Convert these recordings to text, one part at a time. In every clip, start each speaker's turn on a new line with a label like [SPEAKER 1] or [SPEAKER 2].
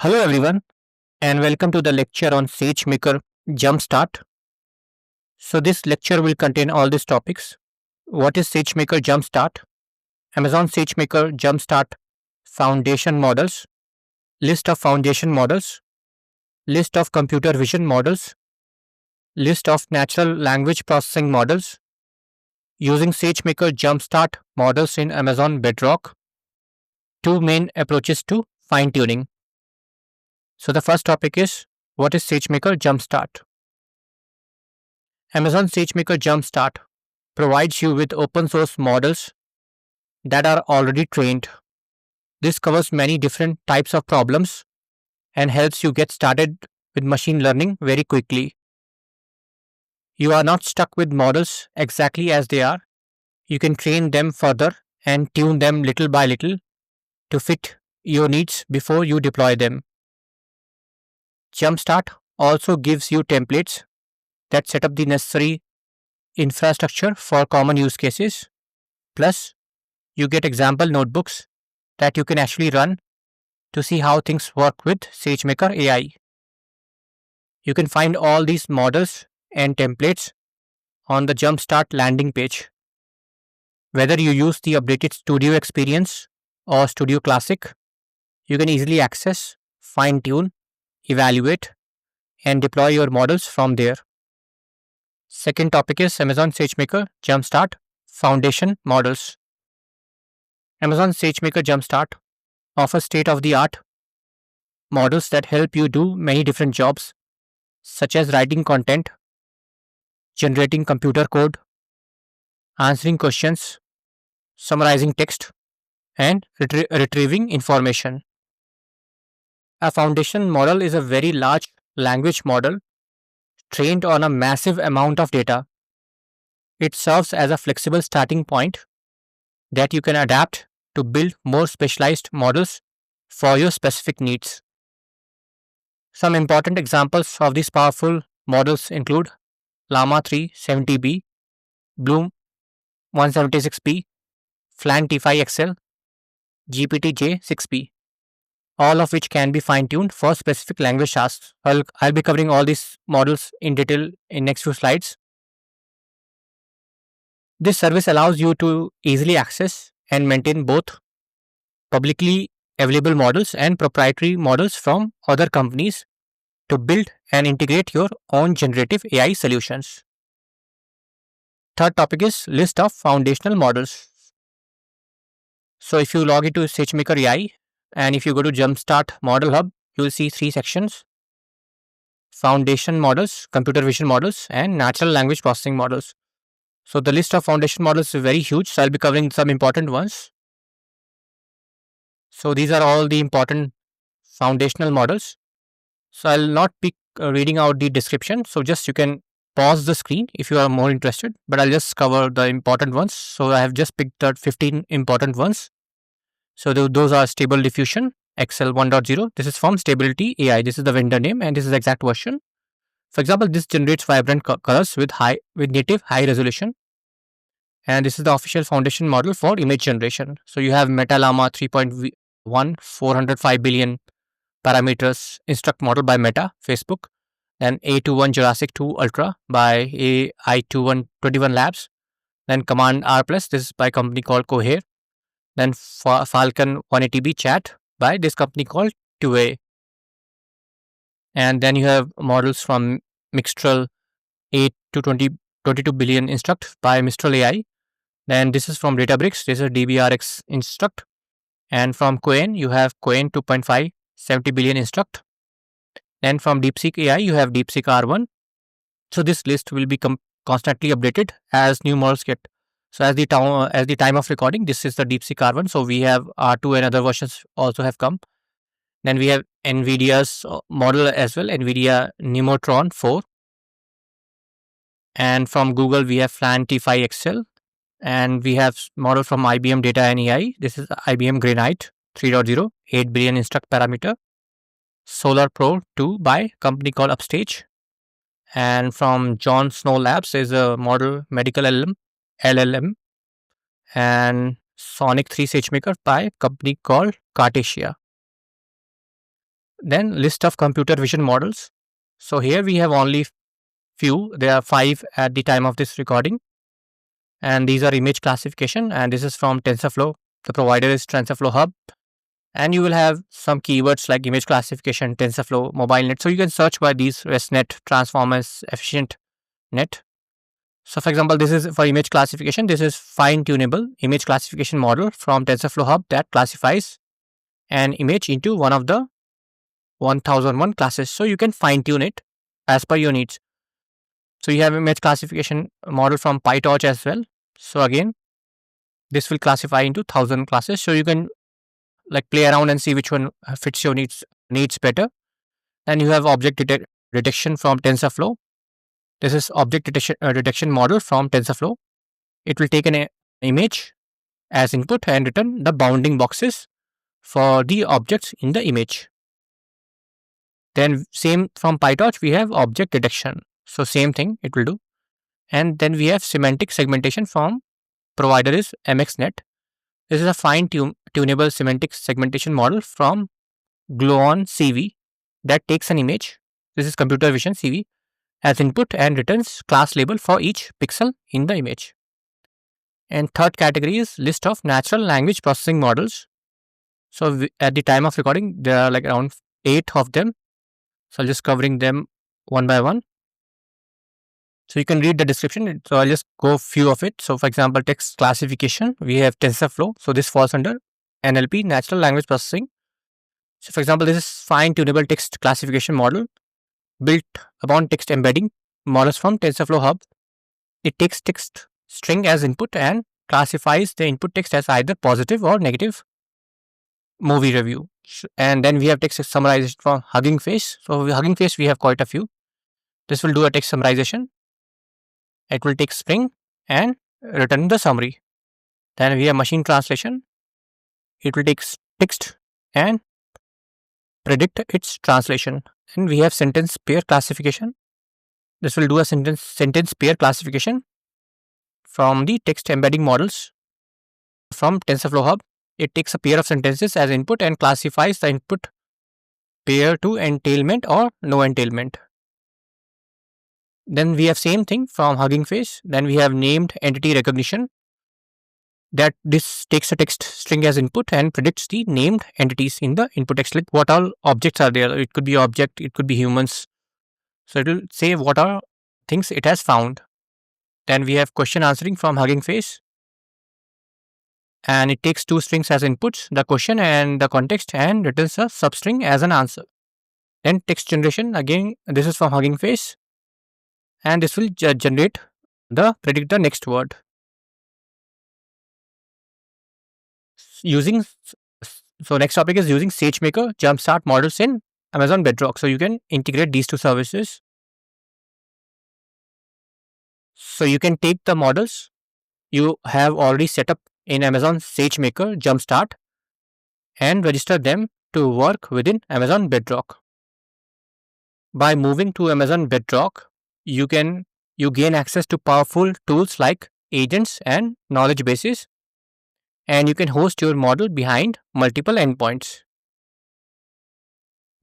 [SPEAKER 1] Hello everyone and welcome to the lecture on SageMaker JumpStart. So this lecture will contain all these topics. What is SageMaker JumpStart? Amazon SageMaker JumpStart foundation models, list of foundation models, list of computer vision models, list of natural language processing models, using SageMaker JumpStart models in Amazon Bedrock, two main approaches to fine tuning. So the first topic is what is SageMaker JumpStart? Amazon SageMaker JumpStart provides you with open source models that are already trained. This covers many different types of problems and helps you get started with machine learning very quickly. You are not stuck with models exactly as they are. You can train them further and tune them little by little to fit your needs before you deploy them. JumpStart also gives you templates that set up the necessary infrastructure for common use cases. Plus, you get example notebooks that you can actually run to see how things work with SageMaker AI. You can find all these models and templates on the JumpStart landing page. Whether you use the updated Studio Experience or Studio Classic, you can easily access, fine-tune, evaluate, and deploy your models from there. Second topic is Amazon SageMaker JumpStart Foundation Models. Amazon SageMaker JumpStart offers state-of-the-art models that help you do many different jobs, such as writing content, generating computer code, answering questions, summarizing text, and retrieving information. A foundation model is a very large language model trained on a massive amount of data. It serves as a flexible starting point that you can adapt to build more specialized models for your specific needs. Some important examples of these powerful models include Llama 3 70B, Bloom 176p, Flan T5 XL, GPT-J 6p, all of which can be fine-tuned for specific language tasks. I'll be covering all these models in detail in next few slides. This service allows you to easily access and maintain both publicly available models and proprietary models from other companies to build and integrate your own generative AI solutions. Third topic is list of foundational models. So if you log into SageMaker AI and if you go to JumpStart Model Hub, you will see three sections: foundation models, computer vision models, and natural language processing models. So the list of foundation models is very huge, so I'll be covering some important ones. So these are all the important foundational models. So I'll not be reading out the description, so just you can pause the screen if you are more interested, but I'll just cover the important ones. So I have just picked the 15 important ones. So those are Stable Diffusion, XL 1.0. This is from Stability AI. This is the vendor name and this is the exact version. For example, this generates vibrant colors with native high resolution. And this is the official foundation model for image generation. So you have Meta Llama 3.1, 405 billion parameters instruct model by Meta, Facebook. Then A21 Jurassic 2 Ultra by AI21 Labs. Then Command R+, this is by a company called Cohere. Then Falcon 180B Chat by this company called 2A. And then you have models from Mixtral 8 to 22 billion instruct by Mistral AI. Then this is from Databricks, this is DBRX instruct. And from Cohen, you have Cohen 2.5, 70 billion instruct. Then from DeepSeek AI, you have DeepSeek R1. So this list will be constantly updated as new models get. So as the time of recording, this is the DeepSeek R1. So we have R2 and other versions also have come. Then we have NVIDIA's model as well, NVIDIA Nemotron 4. And from Google, we have Flan T5 XL. And we have model from IBM Data and AI. This is IBM Granite 3.0, 8 billion instruct parameter. Solar Pro 2 by company called Upstage. And from John Snow Labs is a model Medical LLM. And Sonic 3 SageMaker by company called Cartesia. Then list of computer vision models. So here we have only few. There are 5 at the time of this recording. And these are image classification, and this is from TensorFlow. The provider is TensorFlow Hub. And you will have some keywords like image classification, TensorFlow, MobileNet. So you can search by these: ResNet, Transformers, Efficient Net. So for example, this is for image classification. This is fine-tunable image classification model from TensorFlow Hub that classifies an image into one of the 1001 classes. So you can fine-tune it as per your needs. So you have image classification model from PyTorch as well. So again, this will classify into 1000 classes. So you can like play around and see which one fits your needs better. Then you have object detection from TensorFlow. This is object detection model from TensorFlow. It will take an image as input and return the bounding boxes for the objects in the image. Then same from PyTorch, we have object detection. So same thing it will do. And then we have semantic segmentation from provider is MXNet. This is a fine-tunable semantic segmentation model from Gluon CV that takes an image. This is computer vision CV as input and returns class label for each pixel in the image. And third category is list of natural language processing models. So at the time of recording, there are like around 8 of them. So I'll just covering them one by one. So you can read the description. So I'll just go few of it. So for example, text classification, we have TensorFlow. So this falls under NLP, natural language processing. So for example, this is fine-tunable text classification model built upon text embedding models from TensorFlow Hub. It takes text string as input and classifies the input text as either positive or negative. Movie review. And then we have text summarization from Hugging Face. So with Hugging Face, we have quite a few. This will do a text summarization. It will take string and return the summary. Then we have machine translation. It will take text and predict its translation. And we have sentence pair classification. This will do a sentence pair classification from the text embedding models from TensorFlow Hub. It takes a pair of sentences as input and classifies the input pair to entailment or no entailment. Then we have same thing from Hugging Face. Then we have named entity recognition. That this takes a text string as input and predicts the named entities in the input text. Like what all objects are there. It could be object, it could be humans. So it will say what are things it has found. Then we have question answering from Hugging Face. And it takes 2 strings as inputs, the question and the context, and returns a substring as an answer. Then text generation, again, this is from Hugging Face. And this will predict the next word. So next topic is using SageMaker, JumpStart models in Amazon Bedrock. So you can integrate these 2 services. So you can take the models you have already set up in Amazon SageMaker, JumpStart, and register them to work within Amazon Bedrock. By moving to Amazon Bedrock, you gain access to powerful tools like agents and knowledge bases, and you can host your model behind multiple endpoints.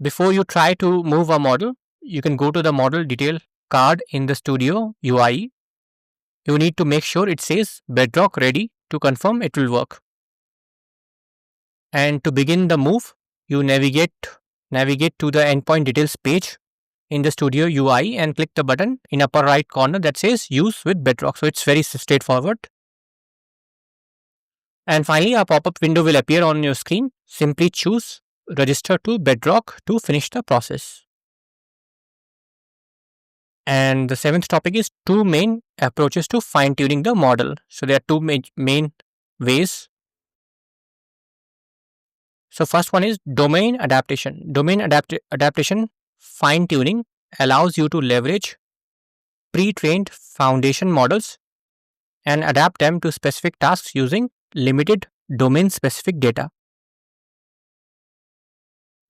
[SPEAKER 1] Before you try to move a model, you can go to the model detail card in the Studio UI. You need to make sure it says Bedrock ready to confirm it will work. And to begin the move, you navigate to the endpoint details page in the Studio UI and click the button in upper right corner that says use with Bedrock. So it's very straightforward. And finally, a pop-up window will appear on your screen. Simply choose register to Bedrock to finish the process. And the 7th topic is 2 main approaches to fine-tuning the model. So there are 2 main ways. So first one is domain adaptation. Domain adaptation fine-tuning allows you to leverage pre-trained foundation models and adapt them to specific tasks using limited domain-specific data.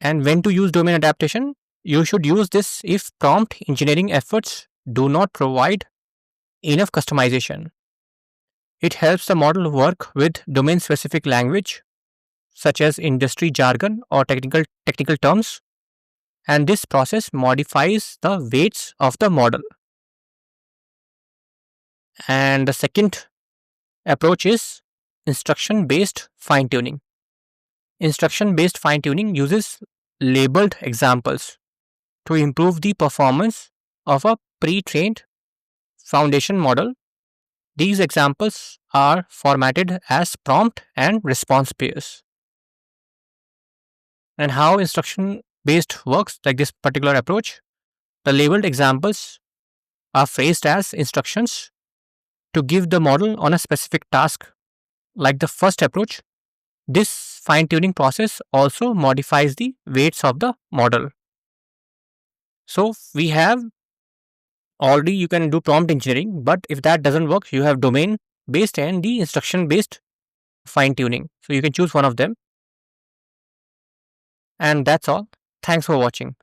[SPEAKER 1] And when to use domain adaptation? You should use this if prompt engineering efforts do not provide enough customization. It helps the model work with domain-specific language, such as industry jargon or technical terms, and this process modifies the weights of the model. And the second approach is instruction based fine tuning. Instruction based fine tuning uses labeled examples to improve the performance of a pre trained foundation model. These examples are formatted as prompt and response pairs. And how instruction based works, like this particular approach, the labeled examples are phrased as instructions to give the model on a specific task. Like the first approach, this fine tuning process also modifies the weights of the model. So we have already, you can do prompt engineering, but if that doesn't work, you have domain based and the instruction based fine tuning. So you can choose one of them. And that's all. Thanks for watching.